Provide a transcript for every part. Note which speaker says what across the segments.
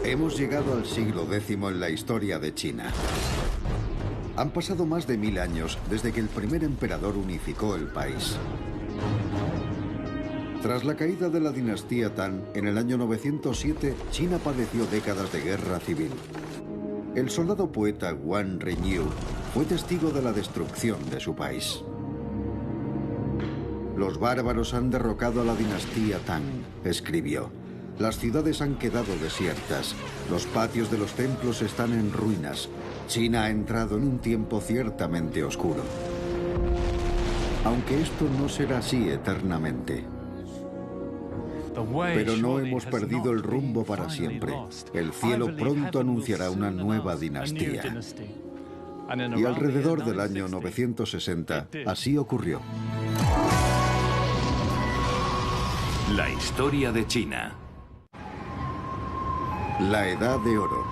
Speaker 1: Hemos llegado al siglo X en la historia de China. Han pasado más de 1000 años desde que el primer emperador unificó el país. Tras la caída de la dinastía Tang, en el año 907, China padeció décadas de guerra civil. El soldado poeta Wang Renyu fue testigo de la destrucción de su país. Los bárbaros han derrocado a la dinastía Tang, escribió. Las ciudades han quedado desiertas. Los patios de los templos están en ruinas. China ha entrado en un tiempo ciertamente oscuro. Aunque esto no será así eternamente. Pero no hemos perdido el rumbo para siempre. El cielo pronto anunciará una nueva dinastía. Y alrededor del año 960, así ocurrió.
Speaker 2: La historia de China.
Speaker 1: La Edad de Oro.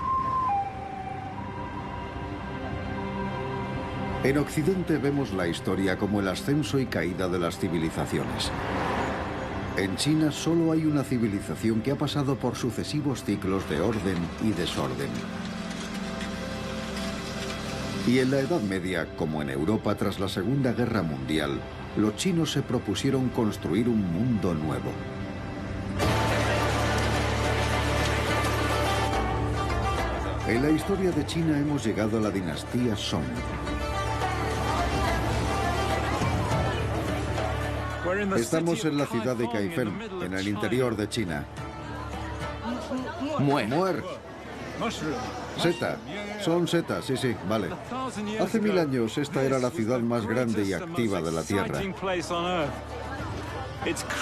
Speaker 1: En Occidente vemos la historia como el ascenso y caída de las civilizaciones. En China solo hay una civilización que ha pasado por sucesivos ciclos de orden y desorden. Y en la Edad Media, como en Europa tras la Segunda Guerra Mundial, los chinos se propusieron construir un mundo nuevo. En la historia de China hemos llegado a la dinastía Song. Estamos en la ciudad de Kaifeng, en el interior de China. Muer. Seta. Son setas, sí, vale. Hace 1000 años esta era la ciudad más grande y activa de la Tierra.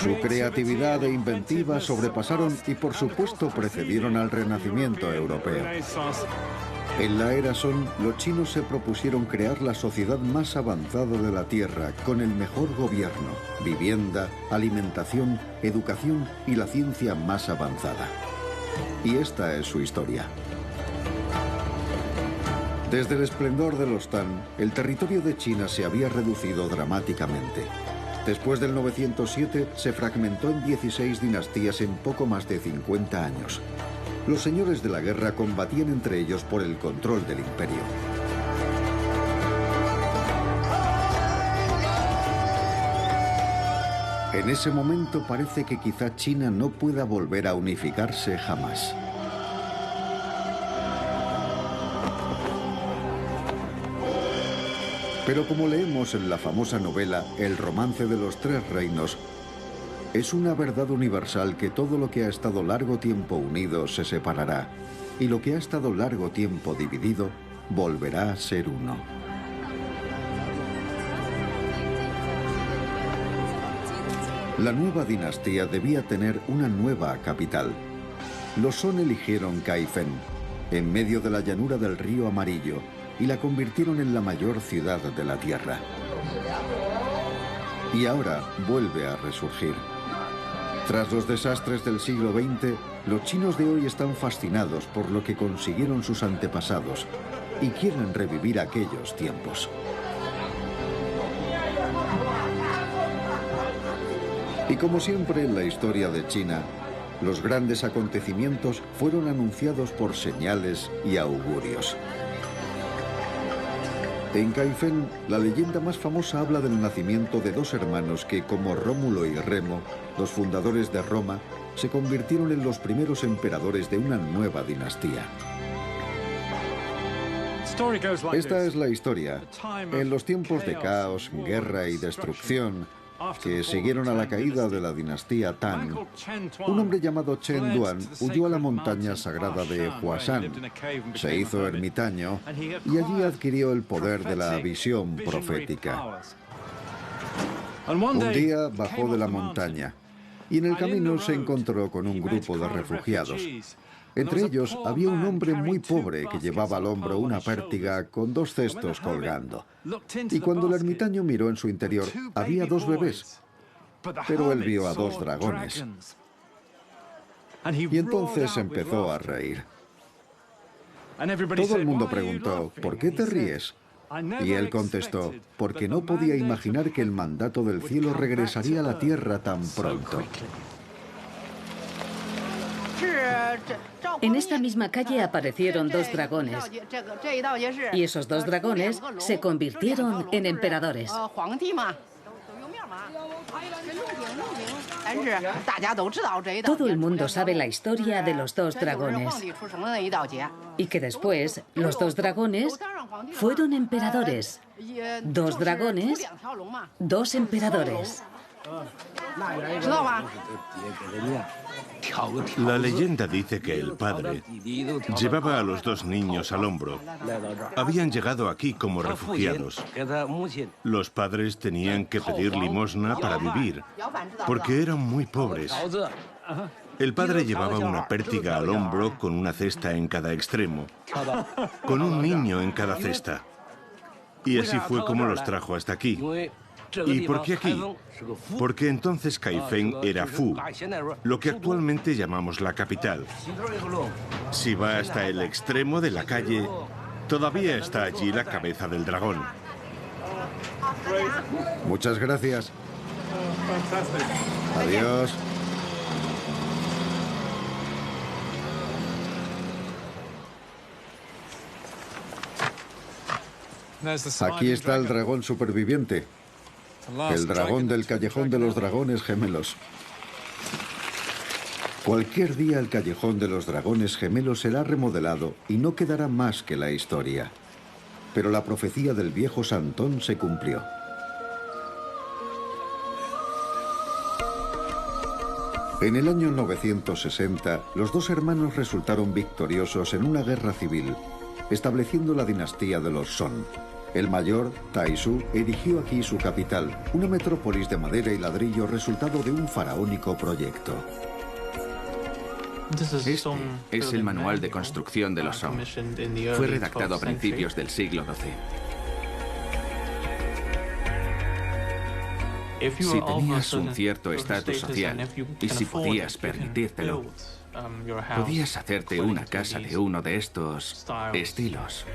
Speaker 1: Su creatividad e inventiva sobrepasaron y por supuesto precedieron al Renacimiento europeo. En la era Song, los chinos se propusieron crear la sociedad más avanzada de la Tierra, con el mejor gobierno, vivienda, alimentación, educación y la ciencia más avanzada. Y esta es su historia. Desde el esplendor de los Tang, el territorio de China se había reducido dramáticamente. Después del 907, se fragmentó en 16 dinastías en poco más de 50 años. Los señores de la guerra combatían entre ellos por el control del imperio. En ese momento parece que quizá China no pueda volver a unificarse jamás. Pero como leemos en la famosa novela El romance de los tres reinos, es una verdad universal que todo lo que ha estado largo tiempo unido se separará, y lo que ha estado largo tiempo dividido volverá a ser uno. La nueva dinastía debía tener una nueva capital. Los Song eligieron Kaifeng, en medio de la llanura del río Amarillo, y la convirtieron en la mayor ciudad de la Tierra. Y ahora vuelve a resurgir. Tras los desastres del siglo XX, los chinos de hoy están fascinados por lo que consiguieron sus antepasados y quieren revivir aquellos tiempos. Y como siempre en la historia de China, los grandes acontecimientos fueron anunciados por señales y augurios. En Kaifeng, la leyenda más famosa habla del nacimiento de dos hermanos que, como Rómulo y Remo, los fundadores de Roma, se convirtieron en los primeros emperadores de una nueva dinastía. Esta es la historia. En los tiempos de caos, guerra y destrucción que siguieron a la caída de la dinastía Tang, un hombre llamado Chen Duan huyó a la montaña sagrada de Huashan, se hizo ermitaño y allí adquirió el poder de la visión profética. Un día bajó de la montaña y en el camino se encontró con un grupo de refugiados. Entre ellos había un hombre muy pobre que llevaba al hombro una pértiga con dos cestos colgando. Y cuando el ermitaño miró en su interior, había dos bebés, pero él vio a dos dragones. Y entonces empezó a reír. Todo el mundo preguntó, ¿por qué te ríes? Y él contestó, porque no podía imaginar que el mandato del cielo regresaría a la tierra tan pronto.
Speaker 3: En esta misma calle aparecieron dos dragones y esos dos dragones se convirtieron en emperadores. Todo el mundo sabe la historia de los dos dragones y que después los dos dragones fueron emperadores. Dos dragones, dos emperadores.
Speaker 4: La leyenda dice que el padre llevaba a los dos niños al hombro. Habían llegado aquí como refugiados. Los padres tenían que pedir limosna para vivir, porque eran muy pobres. El padre llevaba una pértiga al hombro con una cesta en cada extremo, con un niño en cada cesta. Y así fue como los trajo hasta aquí. ¿Y por qué aquí? Porque entonces Kaifeng era Fu, lo que actualmente llamamos la capital. Si va hasta el extremo de la calle, todavía está allí la cabeza del dragón.
Speaker 1: Muchas gracias. Adiós. Aquí está el dragón superviviente. El dragón del Callejón de los Dragones Gemelos. Cualquier día el Callejón de los Dragones Gemelos será remodelado y no quedará más que la historia. Pero la profecía del viejo Santón se cumplió. En el año 960, los dos hermanos resultaron victoriosos en una guerra civil, estableciendo la dinastía de los Song. El mayor, Taisu, erigió aquí su capital, una metrópolis de madera y ladrillo resultado de un faraónico proyecto.
Speaker 5: Este es el manual de construcción de los Song. Fue redactado a principios del siglo XII. Si tenías un cierto estatus social y si podías permitírtelo, podías hacerte una casa de uno de estos estilos.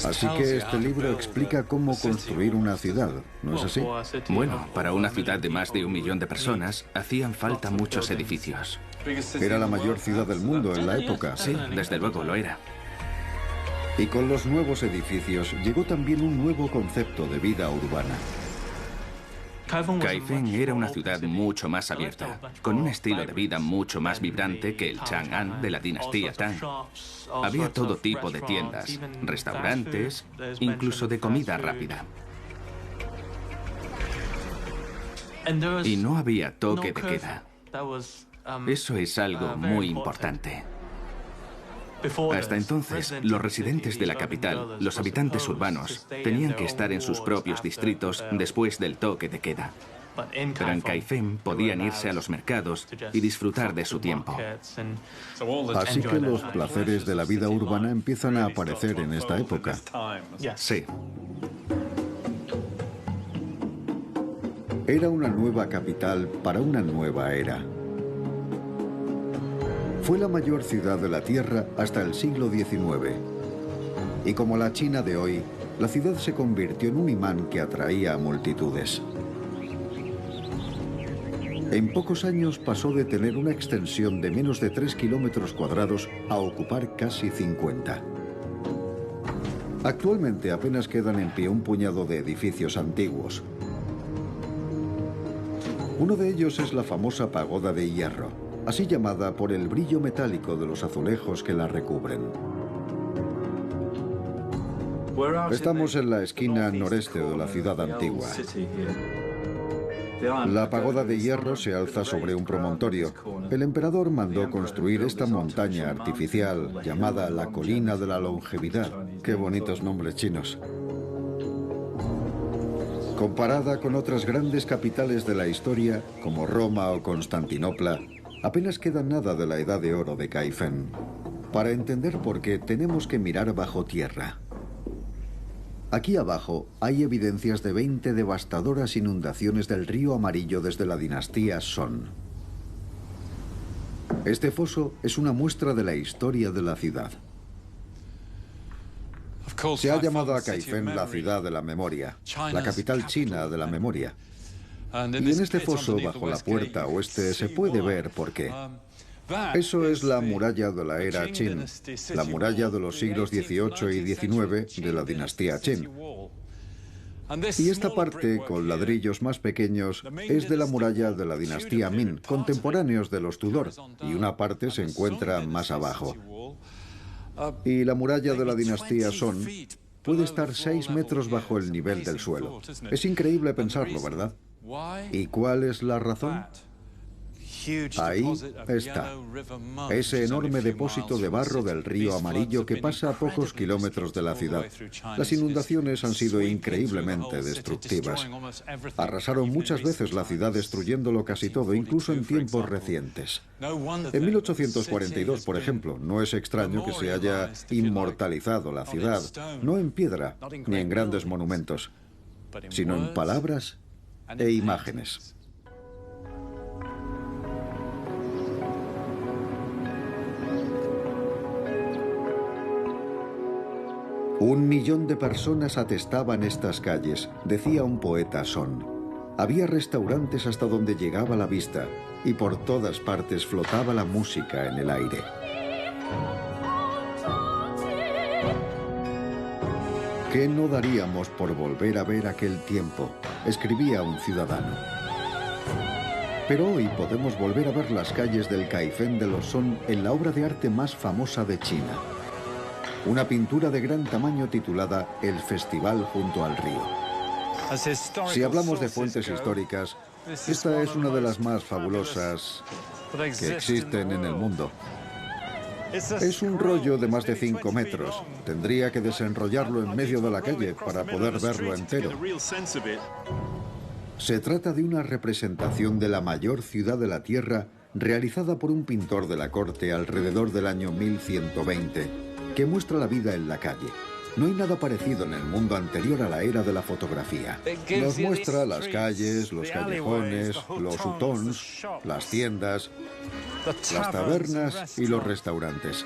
Speaker 1: Así que este libro explica cómo construir una ciudad, ¿no es así?
Speaker 5: Bueno, para una ciudad de más de 1 millón de personas, hacían falta muchos edificios.
Speaker 1: Era la mayor ciudad del mundo en la época.
Speaker 5: Sí, desde luego lo era.
Speaker 1: Y con los nuevos edificios llegó también un nuevo concepto de vida urbana.
Speaker 5: Kaifeng era una ciudad mucho más abierta, con un estilo de vida mucho más vibrante que el Chang'an de la dinastía Tang. Había todo tipo de tiendas, restaurantes, incluso de comida rápida. Y no había toque de queda. Eso es algo muy importante. Hasta entonces, los residentes de la capital, los habitantes urbanos, tenían que estar en sus propios distritos después del toque de queda. Pero en Kaifeng podían irse a los mercados y disfrutar de su tiempo.
Speaker 1: Así que los placeres de la vida urbana empiezan a aparecer en esta época.
Speaker 5: Sí.
Speaker 1: Era una nueva capital para una nueva era. Fue la mayor ciudad de la Tierra hasta el siglo XIX. Y como la China de hoy, la ciudad se convirtió en un imán que atraía a multitudes. En pocos años pasó de tener una extensión de menos de 3 kilómetros cuadrados a ocupar casi 50. Actualmente apenas quedan en pie un puñado de edificios antiguos. Uno de ellos es la famosa Pagoda de Hierro, así llamada por el brillo metálico de los azulejos que la recubren. Estamos en la esquina noreste de la ciudad antigua. La Pagoda de Hierro se alza sobre un promontorio. El emperador mandó construir esta montaña artificial llamada la Colina de la Longevidad. Qué bonitos nombres chinos. Comparada con otras grandes capitales de la historia, como Roma o Constantinopla, apenas queda nada de la edad de oro de Kaifeng. Para entender por qué, tenemos que mirar bajo tierra. Aquí abajo hay evidencias de 20 devastadoras inundaciones del río Amarillo desde la dinastía Song. Este foso es una muestra de la historia de la ciudad. Se ha llamado a Kaifeng la ciudad de la memoria, la capital china de la memoria. Y en este foso, bajo la puerta oeste, se puede ver por qué. Eso es la muralla de la era Qin, la muralla de los siglos XVIII y XIX de la dinastía Qin. Y esta parte, con ladrillos más pequeños, es de la muralla de la dinastía Ming, contemporáneos de los Tudor, y una parte se encuentra más abajo. Y la muralla de la dinastía Song puede estar 6 metros bajo el nivel del suelo. Es increíble pensarlo, ¿verdad? ¿Y cuál es la razón? Ahí está, ese enorme depósito de barro del río Amarillo que pasa a pocos kilómetros de la ciudad. Las inundaciones han sido increíblemente destructivas. Arrasaron muchas veces la ciudad, destruyéndolo casi todo, incluso en tiempos recientes. En 1842, por ejemplo, no es extraño que se haya inmortalizado la ciudad, no en piedra ni en grandes monumentos, sino en palabras e imágenes. Un millón de personas atestaban estas calles, decía un poeta Song. Había restaurantes hasta donde llegaba la vista, y por todas partes flotaba la música en el aire. ¿Qué no daríamos por volver a ver aquel tiempo?, escribía un ciudadano. Pero hoy podemos volver a ver las calles del Caifén de los Song en la obra de arte más famosa de China. Una pintura de gran tamaño titulada El Festival junto al río. Si hablamos de fuentes históricas, esta es una de las más fabulosas que existen en el mundo. Es un rollo de más de 5 metros. Tendría que desenrollarlo en medio de la calle para poder verlo entero. Se trata de una representación de la mayor ciudad de la Tierra realizada por un pintor de la corte alrededor del año 1120. Que muestra la vida en la calle. No hay nada parecido en el mundo anterior a la era de la fotografía. Nos muestra las calles, los callejones, los hutongs, las tiendas, las tabernas y los restaurantes.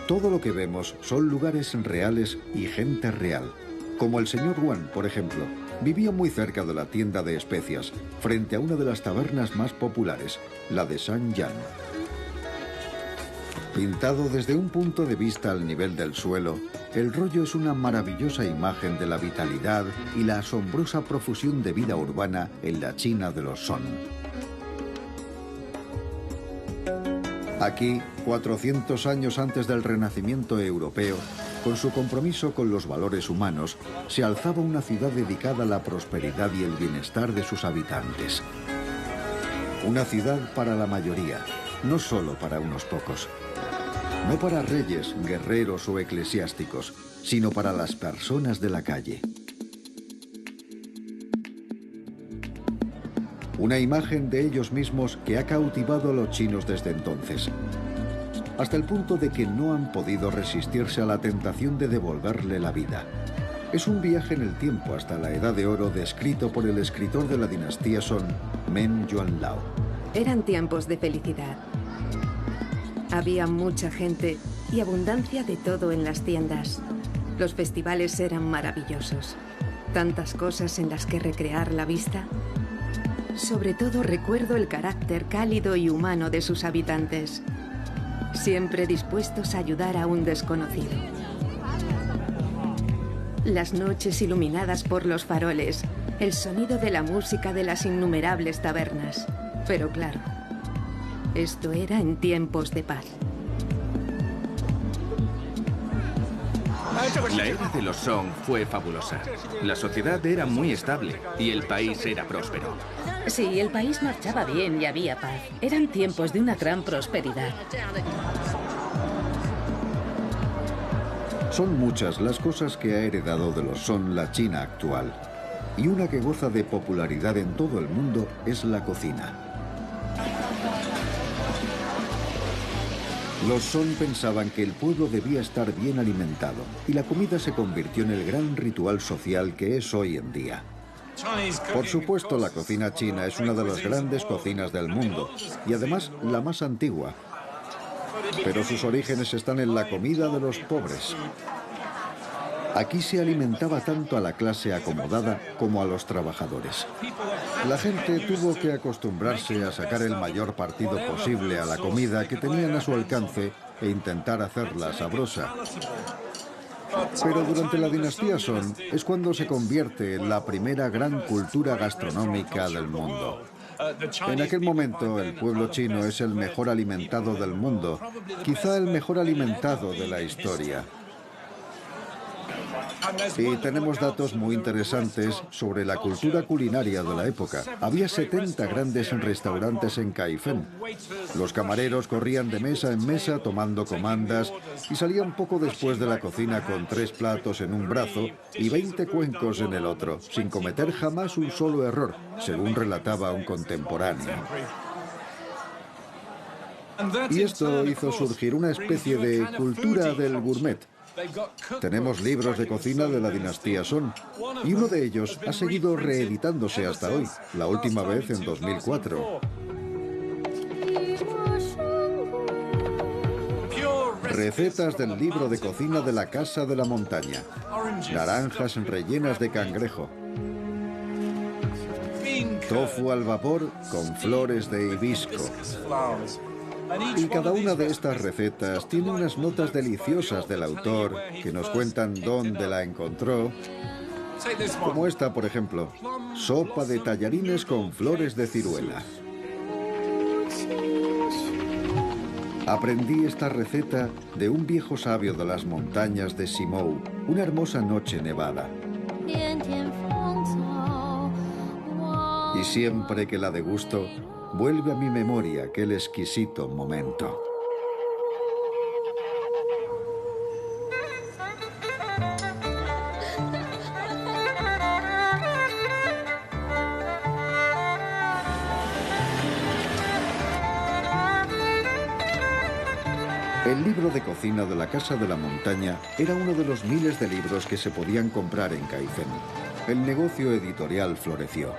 Speaker 1: Todo lo que vemos son lugares reales y gente real. Como el señor Wang, por ejemplo, vivía muy cerca de la tienda de especias, frente a una de las tabernas más populares, la de Shanyang. Pintado desde un punto de vista al nivel del suelo, el rollo es una maravillosa imagen de la vitalidad y la asombrosa profusión de vida urbana en la China de los Song. Aquí, 400 años antes del Renacimiento europeo, con su compromiso con los valores humanos, se alzaba una ciudad dedicada a la prosperidad y el bienestar de sus habitantes. Una ciudad para la mayoría, no solo para unos pocos. No para reyes, guerreros o eclesiásticos, sino para las personas de la calle. Una imagen de ellos mismos que ha cautivado a los chinos desde entonces, hasta el punto de que no han podido resistirse a la tentación de devolverle la vida. Es un viaje en el tiempo hasta la Edad de Oro descrito por el escritor de la dinastía Song, Meng Yuanlao.
Speaker 6: Eran tiempos de felicidad. Había mucha gente y abundancia de todo en las tiendas. Los festivales eran maravillosos. Tantas cosas en las que recrear la vista. Sobre todo recuerdo el carácter cálido y humano de sus habitantes, siempre dispuestos a ayudar a un desconocido. Las noches iluminadas por los faroles, el sonido de la música de las innumerables tabernas. Pero claro, esto era en tiempos de paz.
Speaker 5: La era de los Song fue fabulosa. La sociedad era muy estable y el país era próspero.
Speaker 3: Sí, el país marchaba bien y había paz. Eran tiempos de una gran prosperidad.
Speaker 1: Son muchas las cosas que ha heredado de los Song la China actual. Y una que goza de popularidad en todo el mundo es la cocina. Los Song pensaban que el pueblo debía estar bien alimentado y la comida se convirtió en el gran ritual social que es hoy en día. Por supuesto, la cocina china es una de las grandes cocinas del mundo y además la más antigua. Pero sus orígenes están en la comida de los pobres. Aquí se alimentaba tanto a la clase acomodada como a los trabajadores. La gente tuvo que acostumbrarse a sacar el mayor partido posible a la comida que tenían a su alcance e intentar hacerla sabrosa. Pero durante la dinastía Song es cuando se convierte en la primera gran cultura gastronómica del mundo. En aquel momento, el pueblo chino es el mejor alimentado del mundo, quizá el mejor alimentado de la historia. Y tenemos datos muy interesantes sobre la cultura culinaria de la época. Había 70 grandes restaurantes en Kaifeng. Los camareros corrían de mesa en mesa tomando comandas y salían poco después de la cocina con 3 platos en un brazo y 20 cuencos en el otro, sin cometer jamás un solo error, según relataba un contemporáneo. Y esto hizo surgir una especie de cultura del gourmet. Tenemos libros de cocina de la dinastía Song, y uno de ellos ha seguido reeditándose hasta hoy, la última vez en 2004. Recetas del libro de cocina de la Casa de la Montaña. Naranjas rellenas de cangrejo. Tofu al vapor con flores de hibisco. Y cada una de estas recetas tiene unas notas deliciosas del autor que nos cuentan dónde la encontró. Como esta, por ejemplo, sopa de tallarines con flores de ciruela. Aprendí esta receta de un viejo sabio de las montañas de Simou, una hermosa noche nevada. Y siempre que la degusto, vuelve a mi memoria aquel exquisito momento. El libro de cocina de la Casa de la Montaña era uno de los miles de libros que se podían comprar en Kaifeng. El negocio editorial floreció.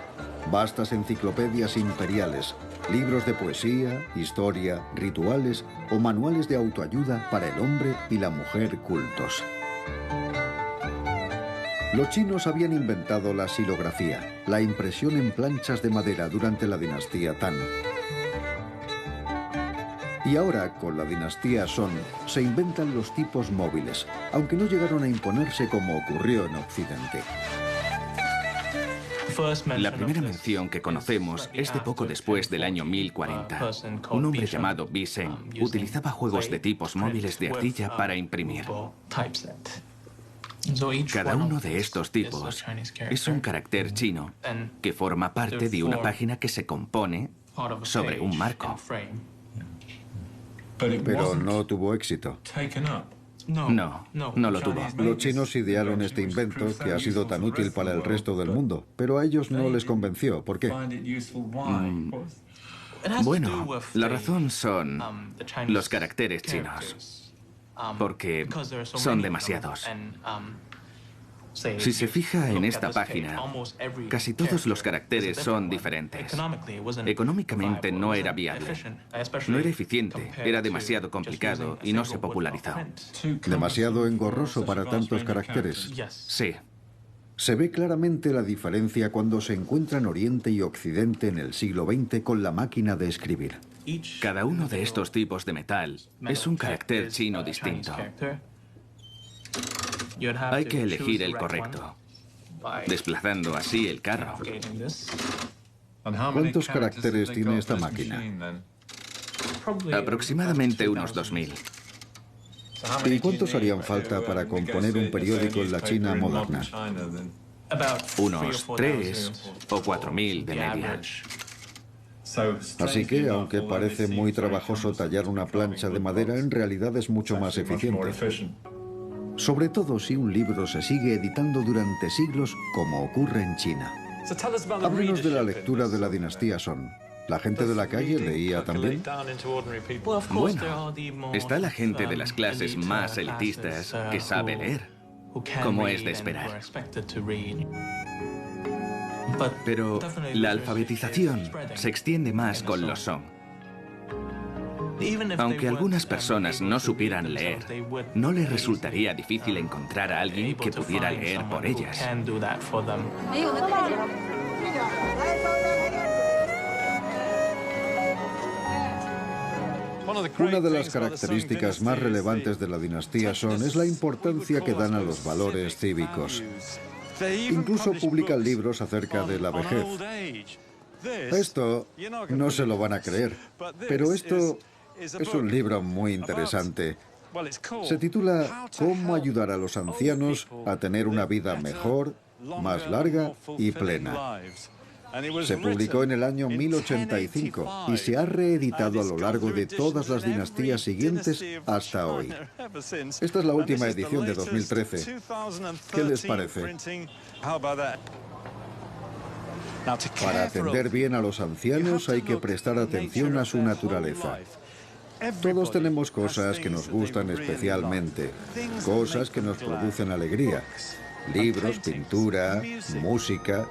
Speaker 1: Vastas enciclopedias imperiales, libros de poesía, historia, rituales o manuales de autoayuda para el hombre y la mujer cultos. Los chinos habían inventado la xilografía, la impresión en planchas de madera durante la dinastía Tang. Y ahora, con la dinastía Song, se inventan los tipos móviles, aunque no llegaron a imponerse como ocurrió en Occidente.
Speaker 5: La primera mención que conocemos es de poco después del año 1040. Un hombre llamado Bi Sheng utilizaba juegos de tipos móviles de arcilla para imprimir. Cada uno de estos tipos es un carácter chino que forma parte de una página que se compone sobre un marco.
Speaker 1: Pero no tuvo éxito.
Speaker 5: No lo tuvo.
Speaker 1: Los chinos idearon este invento que ha sido tan útil para el resto del mundo, pero a ellos no les convenció. ¿Por qué?
Speaker 5: Bueno, la razón son los caracteres chinos, porque son demasiados. Si se fija en esta página, casi todos los caracteres son diferentes. Económicamente no era viable, no era eficiente, era demasiado complicado y no se popularizó.
Speaker 1: ¿Demasiado engorroso para tantos caracteres?
Speaker 5: Sí.
Speaker 1: Se ve claramente la diferencia cuando se encuentran Oriente y Occidente en el siglo XX con la máquina de escribir.
Speaker 5: Cada uno de estos tipos de metal es un carácter chino distinto. Hay que elegir el correcto, desplazando así el carro.
Speaker 1: ¿Cuántos caracteres tiene esta máquina?
Speaker 5: Aproximadamente unos 2000.
Speaker 1: ¿Y cuántos harían falta para componer un periódico en la China moderna?
Speaker 5: Unos 3 o 4000 de media.
Speaker 1: Así que, aunque parece muy trabajoso tallar una plancha de madera, en realidad es mucho más eficiente. Sobre todo si un libro se sigue editando durante siglos, como ocurre en China. Háblenos de la lectura de la dinastía Song. ¿La gente de la calle leía también?
Speaker 5: Bueno, está la gente de las clases más elitistas que sabe leer, como es de esperar. Pero la alfabetización se extiende más con los Song. Aunque algunas personas no supieran leer, no les resultaría difícil encontrar a alguien que pudiera leer por ellas.
Speaker 1: Una de las características más relevantes de la dinastía Song es la importancia que dan a los valores cívicos. Incluso publican libros acerca de la vejez. Esto no se lo van a creer, pero esto es un libro muy interesante. Se titula ¿Cómo ayudar a los ancianos a tener una vida mejor, más larga y plena? Se publicó en el año 1085 y se ha reeditado a lo largo de todas las dinastías siguientes hasta hoy. Esta es la última edición de 2013. ¿Qué les parece? Para atender bien a los ancianos hay que prestar atención a su naturaleza. Todos tenemos cosas que nos gustan especialmente, cosas que nos producen alegría. Libros, pintura, música.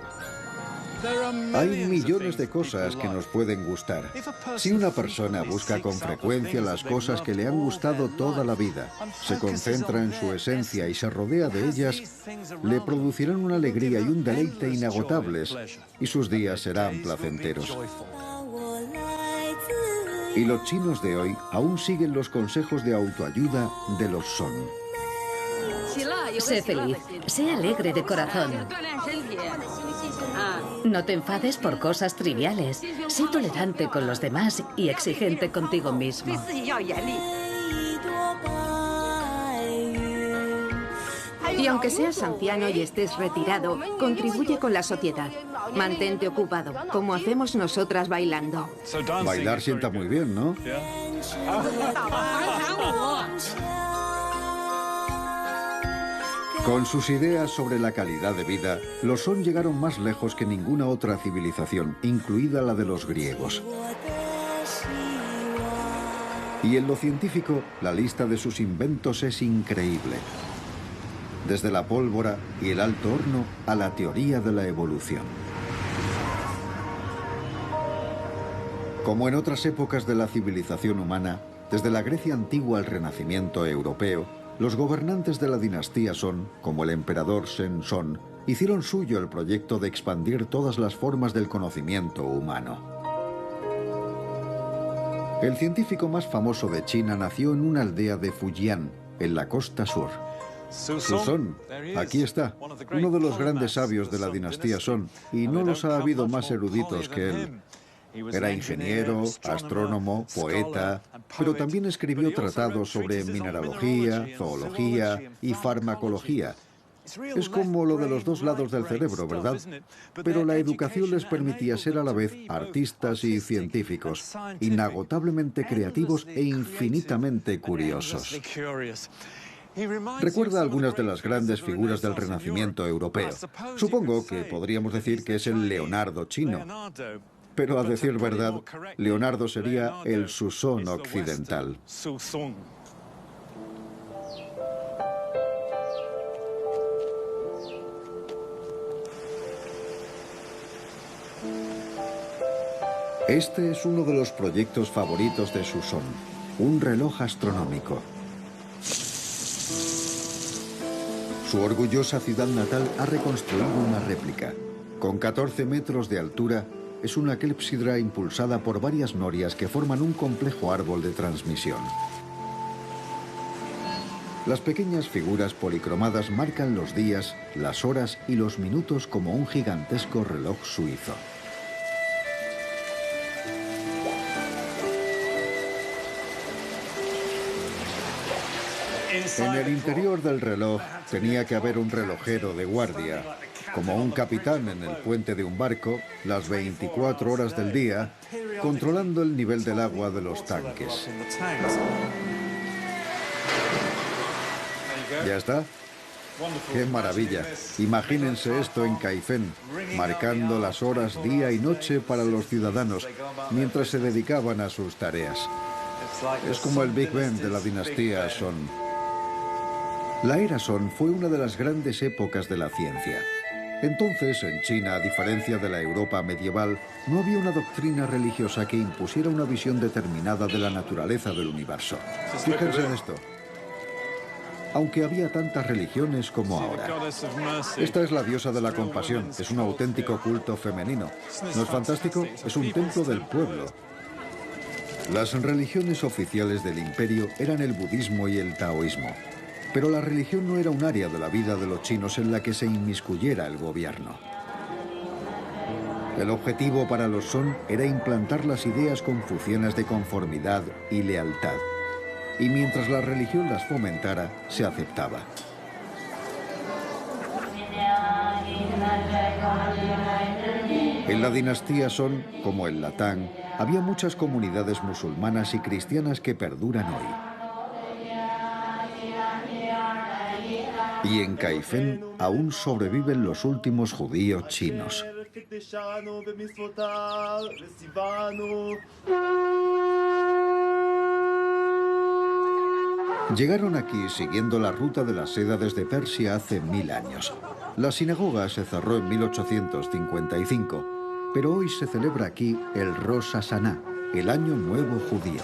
Speaker 1: Hay millones de cosas que nos pueden gustar. Si una persona busca con frecuencia las cosas que le han gustado toda la vida, se concentra en su esencia y se rodea de ellas, le producirán una alegría y un deleite inagotables, y sus días serán placenteros. Y los chinos de hoy aún siguen los consejos de autoayuda de los Song.
Speaker 3: Sé feliz, sé alegre de corazón. No te enfades por cosas triviales. Sé tolerante con los demás y exigente contigo mismo.
Speaker 6: Y aunque seas anciano y estés retirado, contribuye con la sociedad. Mantente ocupado, como hacemos nosotras bailando.
Speaker 1: Bailar sienta muy bien, ¿no? Con sus ideas sobre la calidad de vida, los Song llegaron más lejos que ninguna otra civilización, incluida la de los griegos. Y en lo científico, la lista de sus inventos es increíble. Desde la pólvora y el alto horno a la teoría de la evolución. Como en otras épocas de la civilización humana, desde la Grecia antigua al Renacimiento europeo, los gobernantes de la dinastía Song, como el emperador Shenzong, hicieron suyo el proyecto de expandir todas las formas del conocimiento humano. El científico más famoso de China nació en una aldea de Fujian, en la costa sur. Shuzhong, aquí está, uno de los grandes sabios de la dinastía Song, y no los ha habido más eruditos que él. Era ingeniero, astrónomo, poeta, pero también escribió tratados sobre mineralogía, zoología y farmacología. Es como lo de los dos lados del cerebro, ¿verdad? Pero la educación les permitía ser a la vez artistas y científicos, inagotablemente creativos e infinitamente curiosos. Recuerda algunas de las grandes figuras del Renacimiento europeo. Supongo que podríamos decir que es el Leonardo chino. Pero a decir verdad, Leonardo sería el Shuzhong occidental. Este es uno de los proyectos favoritos de Shuzhong, un reloj astronómico. Su orgullosa ciudad natal ha reconstruido una réplica. Con 14 metros de altura, es una clepsidra impulsada por varias norias que forman un complejo árbol de transmisión. Las pequeñas figuras policromadas marcan los días, las horas y los minutos como un gigantesco reloj suizo. En el interior del reloj tenía que haber un relojero de guardia, como un capitán en el puente de un barco, las 24 horas del día, controlando el nivel del agua de los tanques. ¿Ya está? ¡Qué maravilla! Imagínense esto en Kaifeng, marcando las horas día y noche para los ciudadanos, mientras se dedicaban a sus tareas. Es como el Big Ben de la dinastía Song. La era Song fue una de las grandes épocas de la ciencia. Entonces, en China, a diferencia de la Europa medieval, no había una doctrina religiosa que impusiera una visión determinada de la naturaleza del universo. Fíjense en esto. Aunque había tantas religiones como ahora. Esta es la diosa de la compasión, es un auténtico culto femenino. ¿No es fantástico? Es un templo del pueblo. Las religiones oficiales del imperio eran el budismo y el taoísmo. Pero la religión no era un área de la vida de los chinos en la que se inmiscuyera el gobierno. El objetivo para los Song era implantar las ideas confucianas de conformidad y lealtad. Y mientras la religión las fomentara, se aceptaba. En la dinastía Song, como en la Tang, había muchas comunidades musulmanas y cristianas que perduran hoy. Y en Kaifeng aún sobreviven los últimos judíos chinos. Llegaron aquí siguiendo la ruta de la seda desde Persia hace 1000 años. La sinagoga se cerró en 1855, pero hoy se celebra aquí el Rosh Hashanah, el Año Nuevo Judío.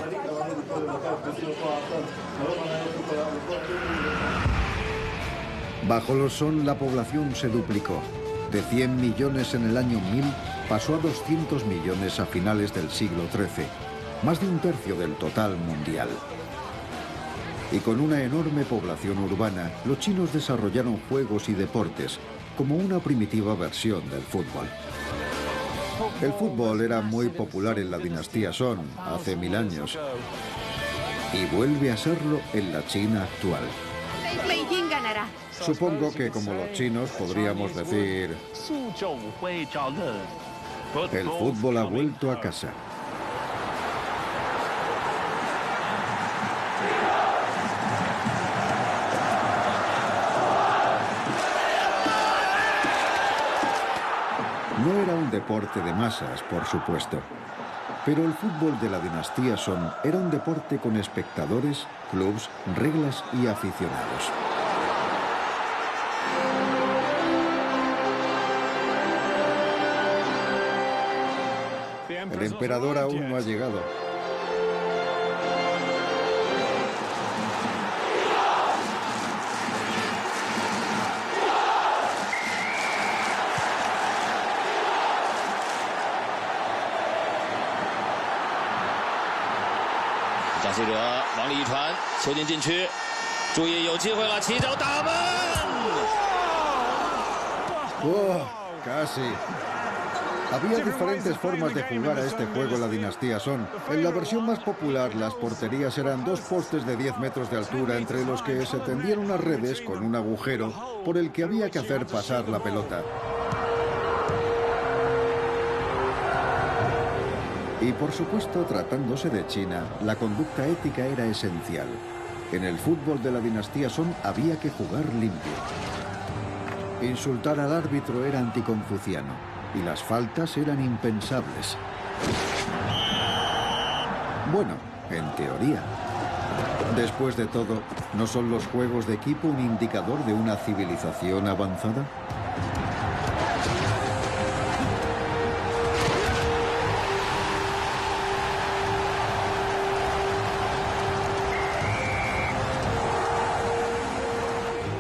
Speaker 1: Bajo los Song la población se duplicó. De 100 millones en el año 1000 pasó a 200 millones a finales del siglo XIII, más de un tercio del total mundial. Y con una enorme población urbana, los chinos desarrollaron juegos y deportes, como una primitiva versión del fútbol. El fútbol era muy popular en la dinastía Song hace 1000 años, y vuelve a serlo en la China actual.
Speaker 6: Beijing ganará.
Speaker 1: Supongo que como los chinos podríamos decir, el fútbol ha vuelto a casa. No era un deporte de masas, por supuesto, pero el fútbol de la dinastía Song era un deporte con espectadores, clubs, reglas y aficionados. El emperador aún no ha llegado. ¡Oh! Casi. Había diferentes formas de jugar a este juego en la dinastía Song. En la versión más popular, las porterías eran 2 postes de 10 metros de altura entre los que se tendían unas redes con un agujero por el que había que hacer pasar la pelota. Y por supuesto, tratándose de China, la conducta ética era esencial. En el fútbol de la dinastía Song había que jugar limpio. Insultar al árbitro era anticonfuciano. Y las faltas eran impensables. Bueno, en teoría. Después de todo, ¿no son los juegos de equipo un indicador de una civilización avanzada?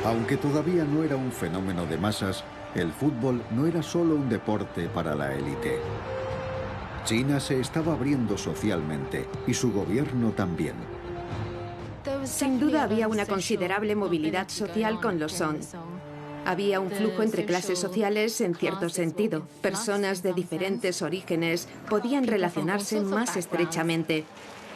Speaker 1: Aunque todavía no era un fenómeno de masas, el fútbol no era solo un deporte para la élite. China se estaba abriendo socialmente y su gobierno también.
Speaker 6: Sin duda había una considerable movilidad social con los Song. Había un flujo entre clases sociales en cierto sentido. Personas de diferentes orígenes podían relacionarse más estrechamente,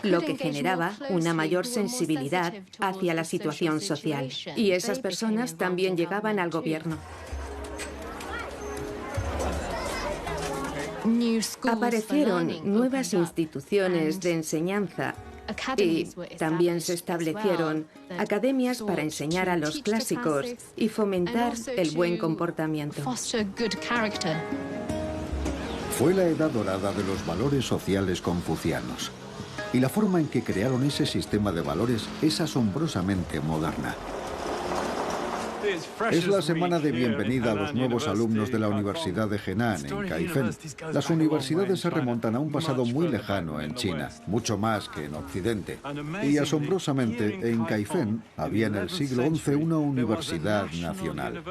Speaker 6: lo que generaba una mayor sensibilidad hacia la situación social. Y esas personas también llegaban al gobierno. Aparecieron nuevas instituciones de enseñanza y también se establecieron academias para enseñar a los clásicos y fomentar el buen comportamiento.
Speaker 1: Fue la edad dorada de los valores sociales confucianos. Y la forma en que crearon ese sistema de valores es asombrosamente moderna. Es la semana de bienvenida a los nuevos alumnos de la Universidad de Henan, en Kaifeng. Las universidades se remontan a un pasado muy lejano en China, mucho más que en Occidente. Y asombrosamente, en Kaifeng había en el siglo XI una universidad nacional.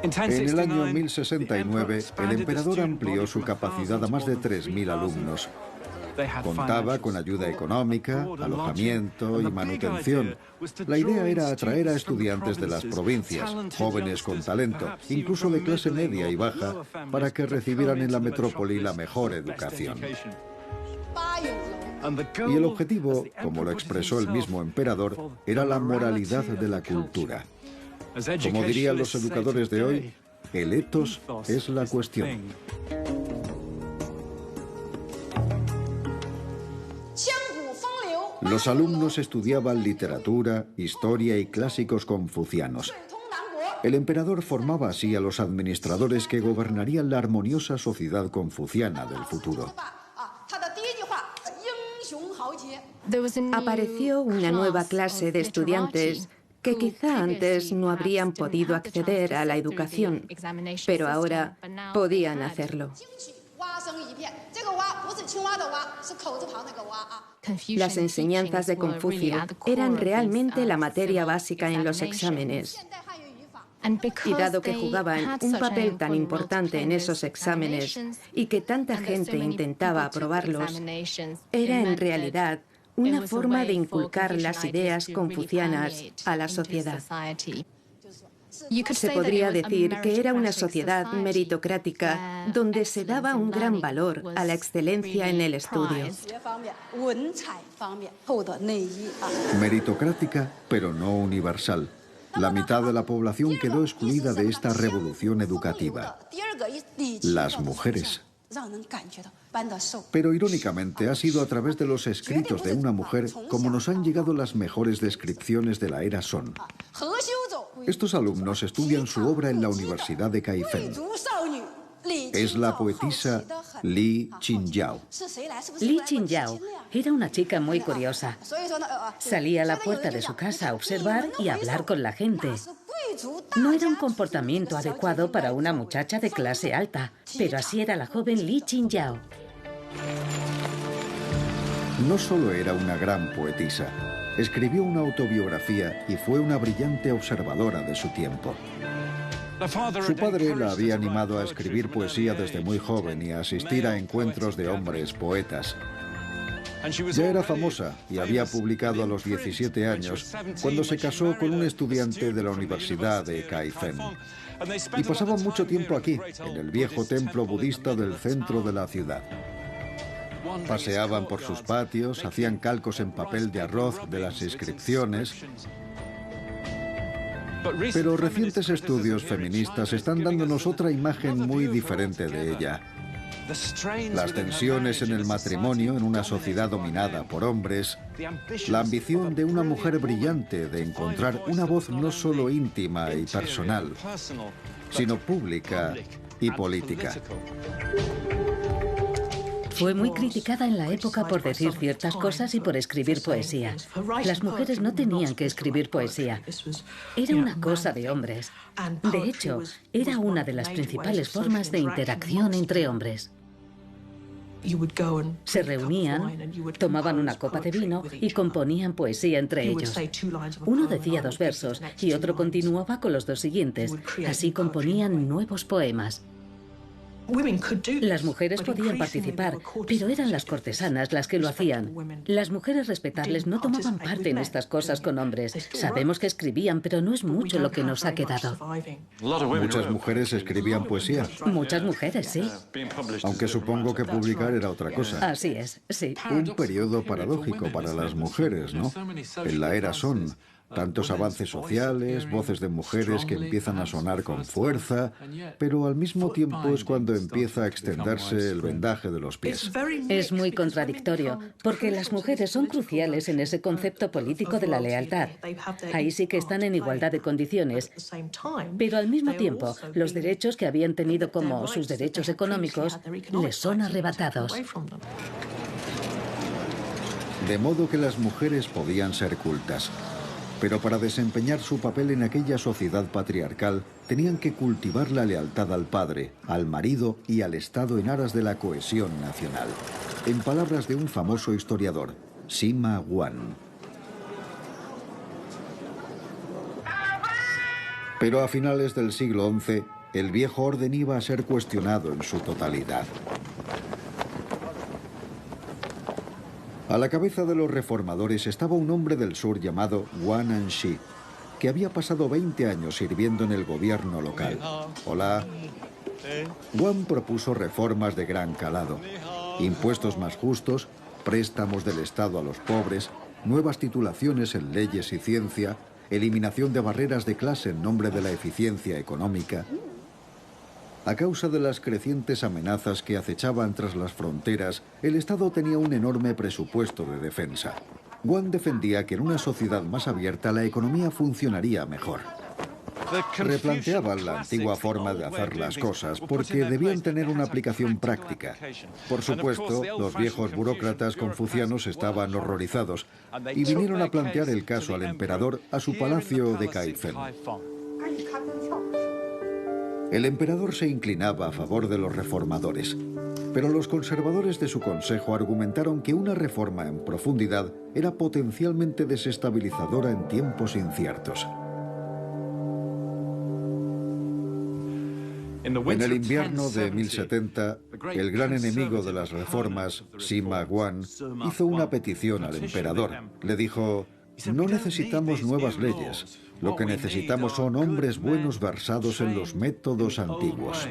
Speaker 1: En el año 1069, el emperador amplió su capacidad a más de 3.000 alumnos. Contaba con ayuda económica, alojamiento y manutención. La idea era atraer a estudiantes de las provincias, jóvenes con talento, incluso de clase media y baja, para que recibieran en la metrópoli la mejor educación. Y el objetivo, como lo expresó el mismo emperador, era la moralidad de la cultura. Como dirían los educadores de hoy, el ethos es la cuestión. Los alumnos estudiaban literatura, historia y clásicos confucianos. El emperador formaba así a los administradores que gobernarían la armoniosa sociedad confuciana del futuro.
Speaker 6: Apareció una nueva clase de estudiantes que quizá antes no habrían podido acceder a la educación, pero ahora podían hacerlo. Las enseñanzas de Confucio eran realmente la materia básica en los exámenes. Y dado que jugaban un papel tan importante en esos exámenes y que tanta gente intentaba aprobarlos, era en realidad una forma de inculcar las ideas confucianas a la sociedad. Se podría decir que era una sociedad meritocrática donde se daba un gran valor a la excelencia en el estudio.
Speaker 1: Meritocrática, pero no universal. La mitad de la población quedó excluida de esta revolución educativa: las mujeres. Pero irónicamente ha sido a través de los escritos de una mujer como nos han llegado las mejores descripciones de la era Song. Estos alumnos estudian su obra en la Universidad de Kaifeng. Es la poetisa Li Qingyao.
Speaker 3: Li Qingyao era una chica muy curiosa. Salía a la puerta de su casa a observar y a hablar con la gente. No era un comportamiento adecuado para una muchacha de clase alta, pero así era la joven Li Qingyao.
Speaker 1: No solo era una gran poetisa, escribió una autobiografía y fue una brillante observadora de su tiempo. Su padre la había animado a escribir poesía desde muy joven y a asistir a encuentros de hombres poetas. Ya era famosa y había publicado a los 17 años cuando se casó con un estudiante de la Universidad de Kaifeng. Y pasaban mucho tiempo aquí, en el viejo templo budista del centro de la ciudad. Paseaban por sus patios, hacían calcos en papel de arroz de las inscripciones. Pero recientes estudios feministas están dándonos otra imagen muy diferente de ella. Las tensiones en el matrimonio en una sociedad dominada por hombres, la ambición de una mujer brillante de encontrar una voz no solo íntima y personal, sino pública y política.
Speaker 3: Fue muy criticada en la época por decir ciertas cosas y por escribir poesía. Las mujeres no tenían que escribir poesía. Era una cosa de hombres. De hecho, era una de las principales formas de interacción entre hombres. Se reunían, tomaban una copa de vino y componían poesía entre ellos. Uno decía 2 versos y otro continuaba con los 2 siguientes. Así componían nuevos poemas. Las mujeres podían participar, pero eran las cortesanas las que lo hacían. Las mujeres respetables no tomaban parte en estas cosas con hombres. Sabemos que escribían, pero no es mucho lo que nos ha quedado.
Speaker 1: Muchas mujeres escribían poesía.
Speaker 3: Muchas mujeres, sí.
Speaker 1: Aunque supongo que publicar era otra cosa.
Speaker 3: Así es, sí.
Speaker 1: Un periodo paradójico para las mujeres, ¿no? En la era Song, tantos avances sociales, voces de mujeres que empiezan a sonar con fuerza, pero al mismo tiempo es cuando empieza a extenderse el vendaje de los pies.
Speaker 3: Es muy contradictorio, porque las mujeres son cruciales en ese concepto político de la lealtad. Ahí sí que están en igualdad de condiciones, pero al mismo tiempo los derechos que habían tenido como sus derechos económicos les son arrebatados.
Speaker 1: De modo que las mujeres podían ser cultas. Pero para desempeñar su papel en aquella sociedad patriarcal, tenían que cultivar la lealtad al padre, al marido y al Estado en aras de la cohesión nacional. En palabras de un famoso historiador, Sima Wan. Pero a finales del siglo XI, el viejo orden iba a ser cuestionado en su totalidad. A la cabeza de los reformadores estaba un hombre del sur llamado Wan Anshi, que había pasado 20 años sirviendo en el gobierno local. Hola. Wan propuso reformas de gran calado: impuestos más justos, préstamos del Estado a los pobres, nuevas titulaciones en leyes y ciencia, eliminación de barreras de clase en nombre de la eficiencia económica. A causa de las crecientes amenazas que acechaban tras las fronteras, el Estado tenía un enorme presupuesto de defensa. Wan defendía que en una sociedad más abierta la economía funcionaría mejor. Replanteaban la antigua forma de hacer las cosas porque debían tener una aplicación práctica. Por supuesto, los viejos burócratas confucianos estaban horrorizados y vinieron a plantear el caso al emperador a su palacio de Kaifeng. El emperador se inclinaba a favor de los reformadores, pero los conservadores de su consejo argumentaron que una reforma en profundidad era potencialmente desestabilizadora en tiempos inciertos. En el invierno de 1070, el gran enemigo de las reformas, Sima Wan, hizo una petición al emperador. Le dijo: no necesitamos nuevas leyes. Lo que necesitamos son hombres buenos versados en los métodos antiguos.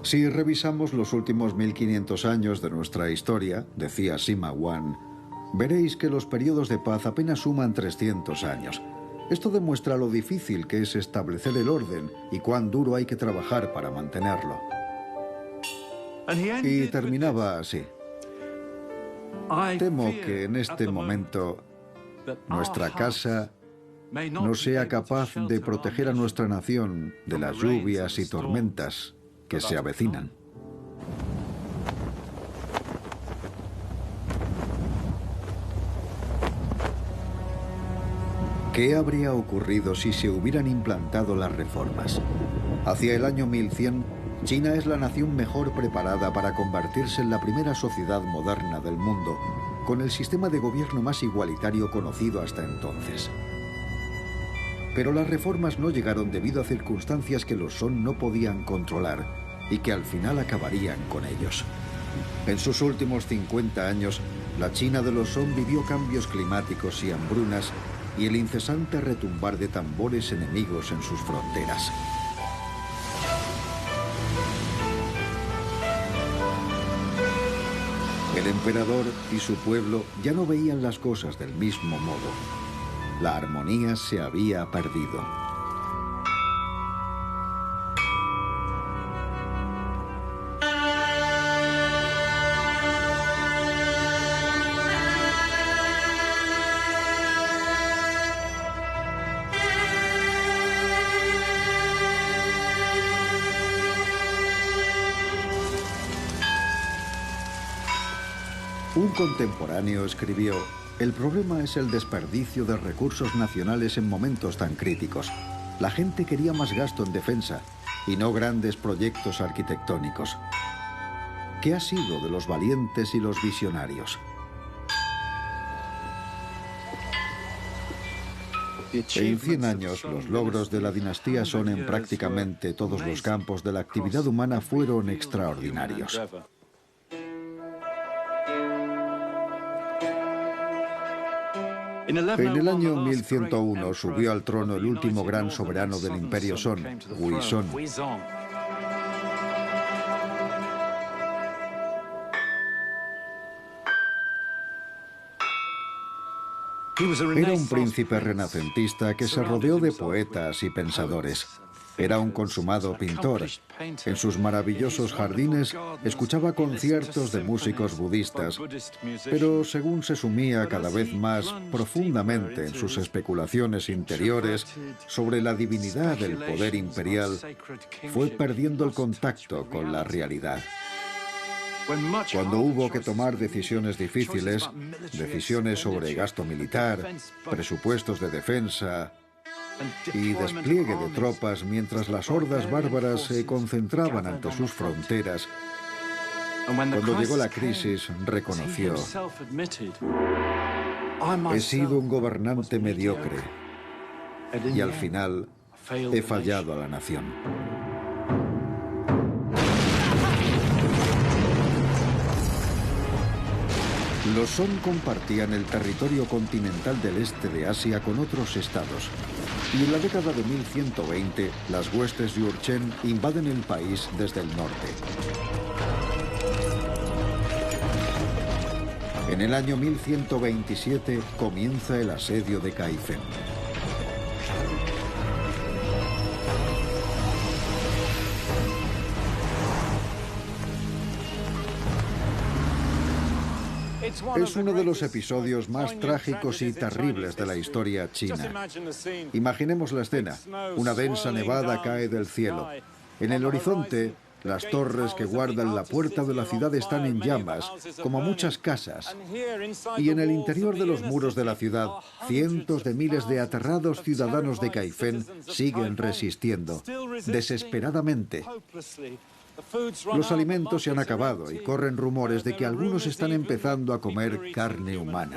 Speaker 1: Si revisamos los últimos 1500 años de nuestra historia, decía Sima Wan, veréis que los periodos de paz apenas suman 300 años. Esto demuestra lo difícil que es establecer el orden y cuán duro hay que trabajar para mantenerlo. Y terminaba así: temo que en este momento nuestra casa no sea capaz de proteger a nuestra nación de las lluvias y tormentas que se avecinan. ¿Qué habría ocurrido si se hubieran implantado las reformas? Hacia el año 1100, China es la nación mejor preparada para convertirse en la primera sociedad moderna del mundo, con el sistema de gobierno más igualitario conocido hasta entonces. Pero las reformas no llegaron debido a circunstancias que los Song no podían controlar y que al final acabarían con ellos. En sus últimos 50 años, la China de los Song vivió cambios climáticos y hambrunas y el incesante retumbar de tambores enemigos en sus fronteras. El emperador y su pueblo ya no veían las cosas del mismo modo. La armonía se había perdido. Un contemporáneo escribió: el problema es el desperdicio de recursos nacionales en momentos tan críticos. La gente quería más gasto en defensa y no grandes proyectos arquitectónicos. ¿Qué ha sido de los valientes y los visionarios? En 100 años, los logros de la dinastía Song en prácticamente todos los campos de la actividad humana fueron extraordinarios. En el año 1101 subió al trono el último gran soberano del imperio Song, Huizong. Era un príncipe renacentista que se rodeó de poetas y pensadores. Era un consumado pintor. En sus maravillosos jardines escuchaba conciertos de músicos budistas, pero según se sumía cada vez más profundamente en sus especulaciones interiores sobre la divinidad del poder imperial, fue perdiendo el contacto con la realidad. Cuando hubo que tomar decisiones difíciles, decisiones sobre gasto militar, presupuestos de defensa y despliegue de tropas mientras las hordas bárbaras se concentraban ante sus fronteras, cuando llegó la crisis, reconoció: he sido un gobernante mediocre y al final he fallado a la nación. Los Song compartían el territorio continental del este de Asia con otros estados. Y en la década de 1120, las huestes Yurchen invaden el país desde el norte. En el año 1127 comienza el asedio de Kaifeng. Es uno de los episodios más trágicos y terribles de la historia china. Imaginemos la escena. Una densa nevada cae del cielo. En el horizonte, las torres que guardan la puerta de la ciudad están en llamas, como muchas casas. Y en el interior de los muros de la ciudad, cientos de miles de aterrados ciudadanos de Kaifeng siguen resistiendo, desesperadamente. Los alimentos se han acabado y corren rumores de que algunos están empezando a comer carne humana.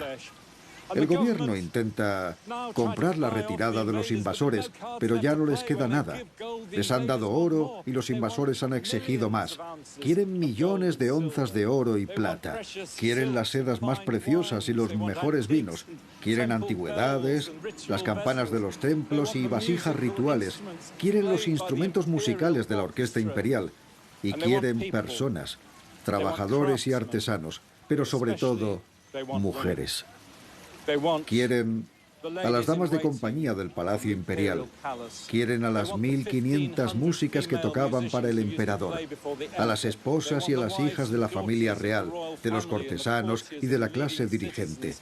Speaker 1: El gobierno intenta comprar la retirada de los invasores, pero ya no les queda nada. Les han dado oro y los invasores han exigido más. Quieren millones de onzas de oro y plata. Quieren las sedas más preciosas y los mejores vinos. Quieren antigüedades, las campanas de los templos y vasijas rituales. Quieren los instrumentos musicales de la orquesta imperial. Y quieren personas, trabajadores y artesanos, pero sobre todo mujeres. Quieren a las damas de compañía del Palacio Imperial. Quieren a las 1500 músicas que tocaban para el emperador. A las esposas y a las hijas de la familia real, de los cortesanos y de la clase dirigente.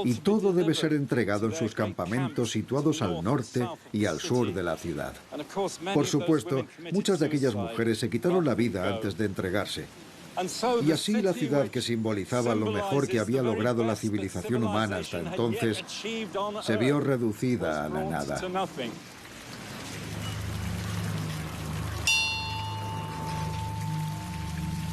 Speaker 1: Y todo debe ser entregado en sus campamentos situados al norte y al sur de la ciudad. Por supuesto, muchas de aquellas mujeres se quitaron la vida antes de entregarse. Y así la ciudad, que simbolizaba lo mejor que había logrado la civilización humana hasta entonces, se vio reducida a la nada.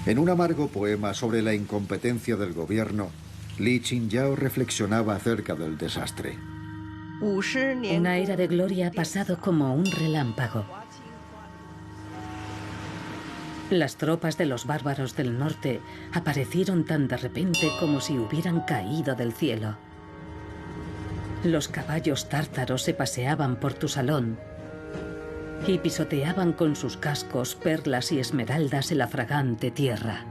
Speaker 1: En un amargo poema sobre la incompetencia del gobierno, Li Qingyao reflexionaba acerca del desastre.
Speaker 3: Una era de gloria ha pasado como un relámpago. Las tropas de los bárbaros del norte aparecieron tan de repente como si hubieran caído del cielo. Los caballos tártaros se paseaban por tu salón y pisoteaban con sus cascos perlas y esmeraldas en la fragante tierra.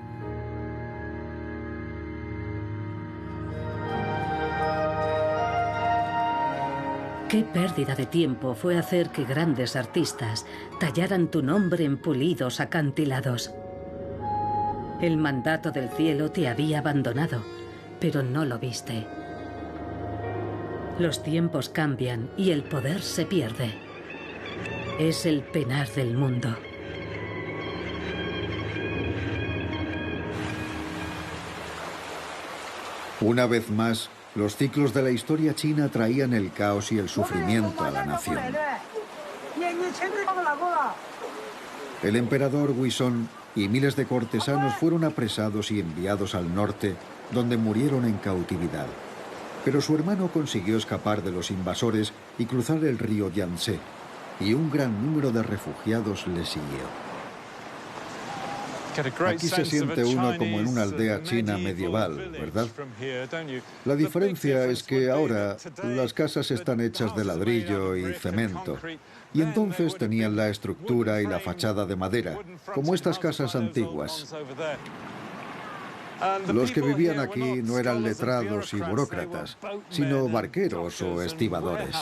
Speaker 3: Qué pérdida de tiempo fue hacer que grandes artistas tallaran tu nombre en pulidos acantilados. El mandato del cielo te había abandonado, pero no lo viste. Los tiempos cambian y el poder se pierde. Es el penar del mundo.
Speaker 1: Una vez más, los ciclos de la historia china traían el caos y el sufrimiento a la nación. El emperador Huizong y miles de cortesanos fueron apresados y enviados al norte, donde murieron en cautividad. Pero su hermano consiguió escapar de los invasores y cruzar el río Yangtze, y un gran número de refugiados le siguió. Aquí se siente uno como en una aldea china medieval, ¿verdad? La diferencia es que ahora las casas están hechas de ladrillo y cemento, y entonces tenían la estructura y la fachada de madera, como estas casas antiguas. Los que vivían aquí no eran letrados y burócratas, sino barqueros o estibadores.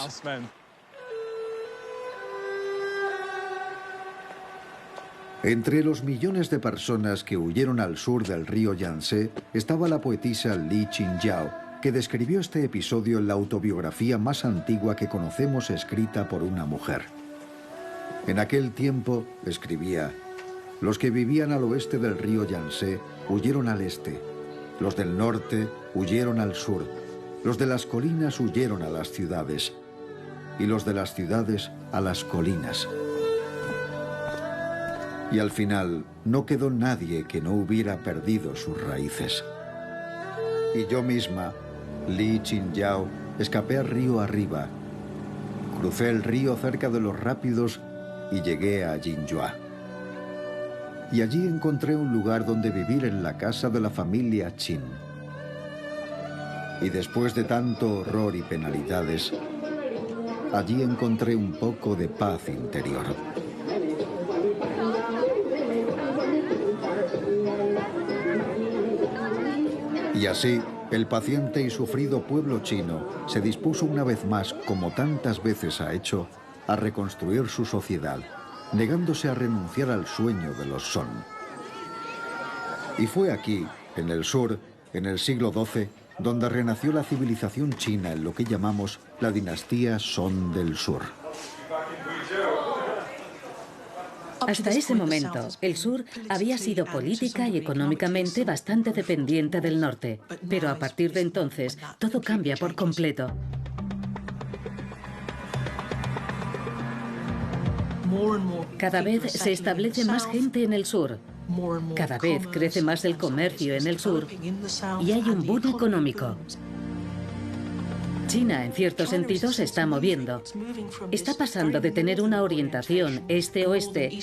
Speaker 1: Entre los millones de personas que huyeron al sur del río Yangtze estaba la poetisa Li Qingyao, que describió este episodio en la autobiografía más antigua que conocemos escrita por una mujer. En aquel tiempo, escribía, Los que vivían al oeste del río Yangtze huyeron al este. Los del norte huyeron al sur. Los de las colinas huyeron a las ciudades. Y los de las ciudades a las colinas. Y al final no quedó nadie que no hubiera perdido sus raíces. Y yo misma, Li Qingyao, escapé al río arriba. Crucé el río cerca de los rápidos y llegué a Jinzhua. Y allí encontré un lugar donde vivir en la casa de la familia Qin. Y después de tanto horror y penalidades, allí encontré un poco de paz interior. Y así, el paciente y sufrido pueblo chino se dispuso una vez más, como tantas veces ha hecho, a reconstruir su sociedad, negándose a renunciar al sueño de los Song. Y fue aquí, en el sur, en el siglo XII, donde renació la civilización china en lo que llamamos la dinastía Song del Sur.
Speaker 3: Hasta ese momento, el sur había sido política y económicamente bastante dependiente del norte, pero a partir de entonces todo cambia por completo. Cada vez se establece más gente en el sur, cada vez crece más el comercio en el sur y hay un boom económico. China, en cierto sentido, se está moviendo. Está pasando de tener una orientación este-oeste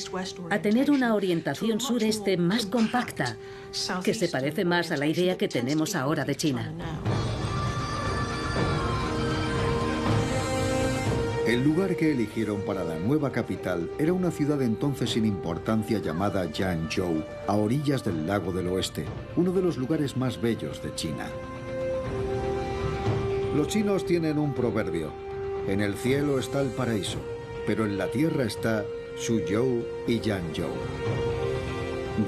Speaker 3: a tener una orientación sureste más compacta, que se parece más a la idea que tenemos ahora de China.
Speaker 1: El lugar que eligieron para la nueva capital era una ciudad entonces sin importancia llamada Yangzhou, a orillas del lago del oeste, uno de los lugares más bellos de China. Los chinos tienen un proverbio: en el cielo está el paraíso, pero en la tierra está Suzhou y Yangzhou.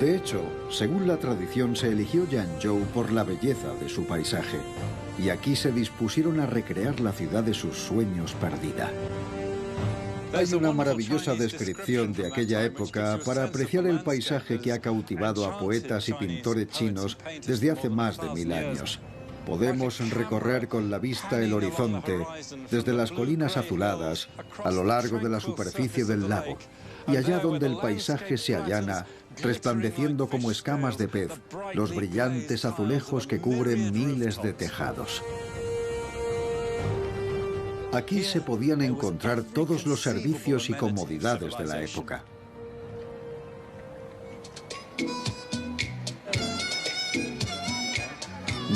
Speaker 1: De hecho, según la tradición, se eligió Yangzhou por la belleza de su paisaje, y aquí se dispusieron a recrear la ciudad de sus sueños perdida. Hay una maravillosa descripción de aquella época para apreciar el paisaje que ha cautivado a poetas y pintores chinos desde hace más de 1000 años. Podemos recorrer con la vista el horizonte, desde las colinas azuladas, a lo largo de la superficie del lago, y allá donde el paisaje se allana, resplandeciendo como escamas de pez, los brillantes azulejos que cubren miles de tejados. Aquí se podían encontrar todos los servicios y comodidades de la época.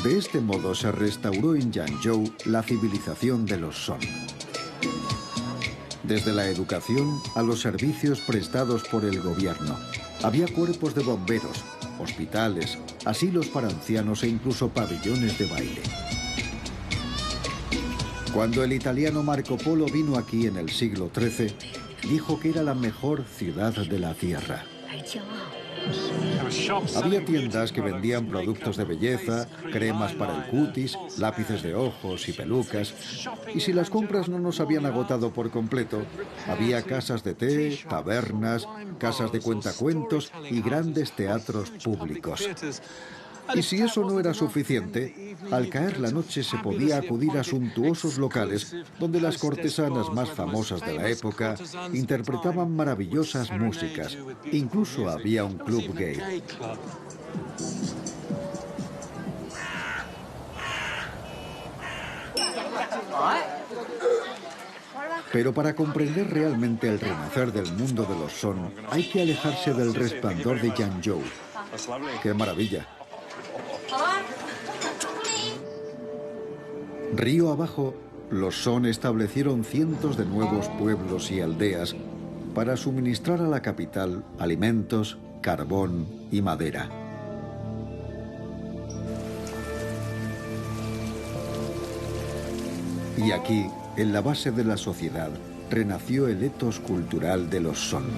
Speaker 1: De este modo se restauró en Yangzhou la civilización de los Song. Desde la educación a los servicios prestados por el gobierno. Había cuerpos de bomberos, hospitales, asilos para ancianos e incluso pabellones de baile. Cuando el italiano Marco Polo vino aquí en el siglo XIII, dijo que era la mejor ciudad de la tierra. Había tiendas que vendían productos de belleza, cremas para el cutis, lápices de ojos y pelucas. Y si las compras no nos habían agotado por completo, había casas de té, tabernas, casas de cuentacuentos y grandes teatros públicos. Y si eso no era suficiente, al caer la noche se podía acudir a suntuosos locales donde las cortesanas más famosas de la época interpretaban maravillosas músicas. Incluso había un club gay. Pero para comprender realmente el renacer del mundo de los Song, hay que alejarse del resplandor de Yangzhou. ¡Qué maravilla! Río abajo, los Song establecieron cientos de nuevos pueblos y aldeas para suministrar a la capital alimentos, carbón y madera. Y aquí, en la base de la sociedad, renació el etos cultural de los Song.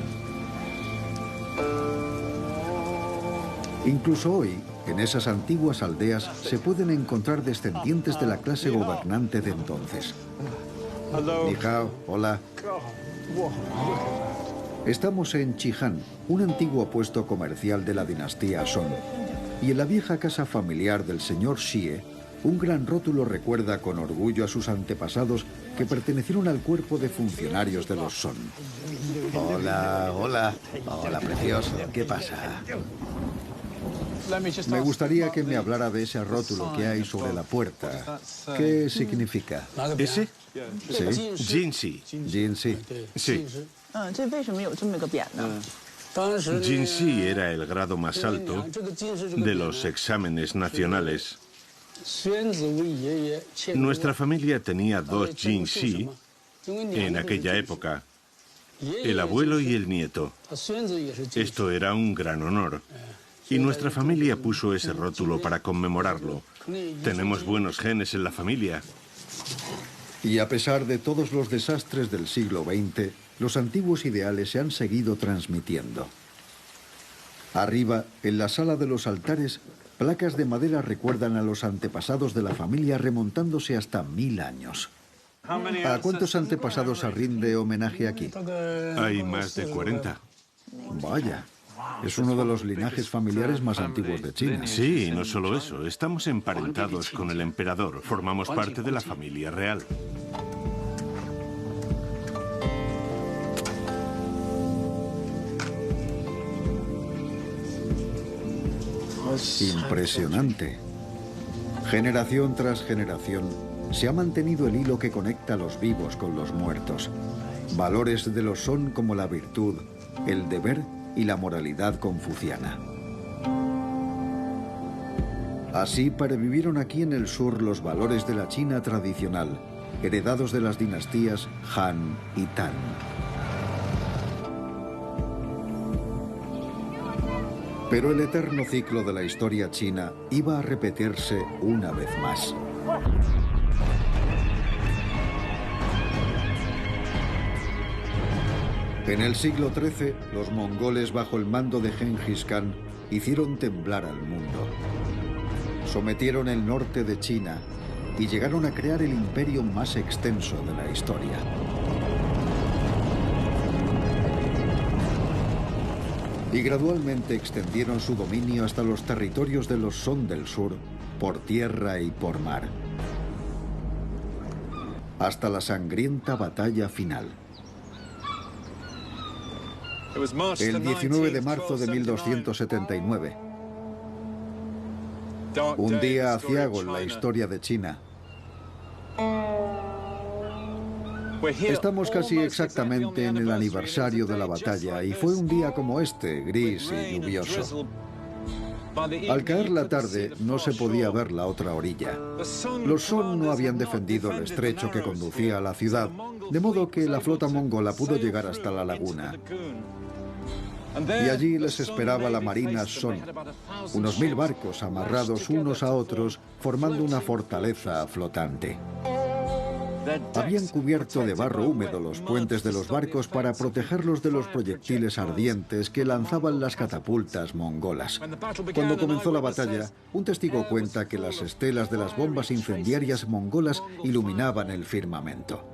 Speaker 1: Incluso hoy, en esas antiguas aldeas se pueden encontrar descendientes de la clase gobernante de entonces. Ni hao, hola. Estamos en Chihan, un antiguo puesto comercial de la dinastía Song. Y en la vieja casa familiar del señor Xie, un gran rótulo recuerda con orgullo a sus antepasados que pertenecieron al cuerpo de funcionarios de los Song.
Speaker 7: Hola, hola. Hola, precioso. ¿Qué pasa?
Speaker 1: Me gustaría que me hablara de ese rótulo que hay sobre la puerta. ¿Qué significa?
Speaker 4: ¿Ese?
Speaker 1: Sí.
Speaker 4: Jinxi.
Speaker 1: Jinxi.
Speaker 4: Sí. Jinxi era el grado más alto de los exámenes nacionales. Nuestra familia tenía 2 Jinxi en aquella época, el abuelo y el nieto. Esto era un gran honor. Y nuestra familia puso ese rótulo para conmemorarlo. Tenemos buenos genes en la familia.
Speaker 1: Y a pesar de todos los desastres del siglo XX, los antiguos ideales se han seguido transmitiendo. Arriba, en la sala de los altares, placas de madera recuerdan a los antepasados de la familia remontándose hasta 1000 años. ¿A cuántos antepasados se rinde homenaje aquí?
Speaker 4: Hay más de 40.
Speaker 1: Vaya. Es uno de los linajes familiares más antiguos de China.
Speaker 4: Sí, y no solo eso. Estamos emparentados con el emperador. Formamos parte de la familia real.
Speaker 1: Impresionante. Generación tras generación, se ha mantenido el hilo que conecta a los vivos con los muertos. Valores de los Song como la virtud, el deber y la moralidad confuciana. Así pervivieron aquí en el sur los valores de la China tradicional, heredados de las dinastías Han y Tang. Pero el eterno ciclo de la historia china iba a repetirse una vez más. En el siglo XIII, los mongoles bajo el mando de Genghis Khan hicieron temblar al mundo. Sometieron el norte de China y llegaron a crear el imperio más extenso de la historia. Y gradualmente extendieron su dominio hasta los territorios de los Song del sur, por tierra y por mar. Hasta la sangrienta batalla final. El 19 de marzo de 1279. Un día aciago en la historia de China. Estamos casi exactamente en el aniversario de la batalla y fue un día como este, gris y lluvioso. Al caer la tarde no se podía ver la otra orilla. Los Song no habían defendido el estrecho que conducía a la ciudad, de modo que la flota mongola pudo llegar hasta la laguna. Y allí les esperaba la marina Song, unos 1000 barcos amarrados unos a otros, formando una fortaleza flotante. Habían cubierto de barro húmedo los puentes de los barcos para protegerlos de los proyectiles ardientes que lanzaban las catapultas mongolas. Cuando comenzó la batalla, un testigo cuenta que las estelas de las bombas incendiarias mongolas iluminaban el firmamento.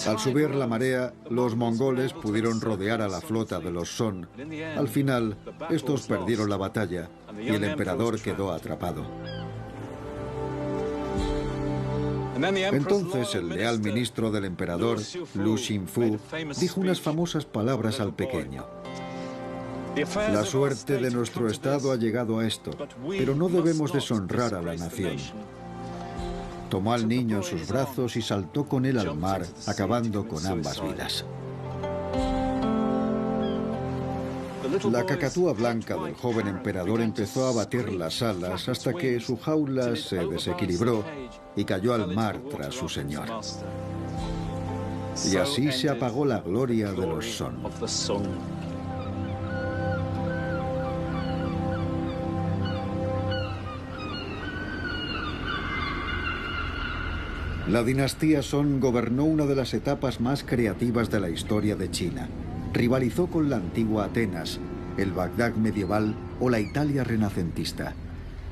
Speaker 1: Al subir la marea, los mongoles pudieron rodear a la flota de los Song. Al final, estos perdieron la batalla y el emperador quedó atrapado. Entonces el leal ministro del emperador, Lu Xingfu, dijo unas famosas palabras al pequeño. La suerte de nuestro estado ha llegado a esto, pero no debemos deshonrar a la nación. Tomó al niño en sus brazos y saltó con él al mar, acabando con ambas vidas. La cacatúa blanca del joven emperador empezó a batir las alas hasta que su jaula se desequilibró y cayó al mar tras su señor. Y así se apagó la gloria de los Song. La dinastía Song gobernó una de las etapas más creativas de la historia de China. Rivalizó con la antigua Atenas, el Bagdad medieval o la Italia renacentista.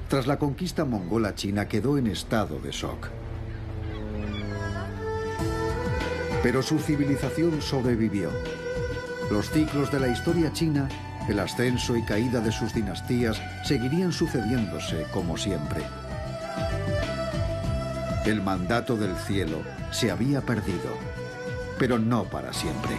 Speaker 1: Tras la conquista mongola, China quedó en estado de shock. Pero su civilización sobrevivió. Los ciclos de la historia china, el ascenso y caída de sus dinastías, seguirían sucediéndose como siempre. El mandato del cielo se había perdido, pero no para siempre.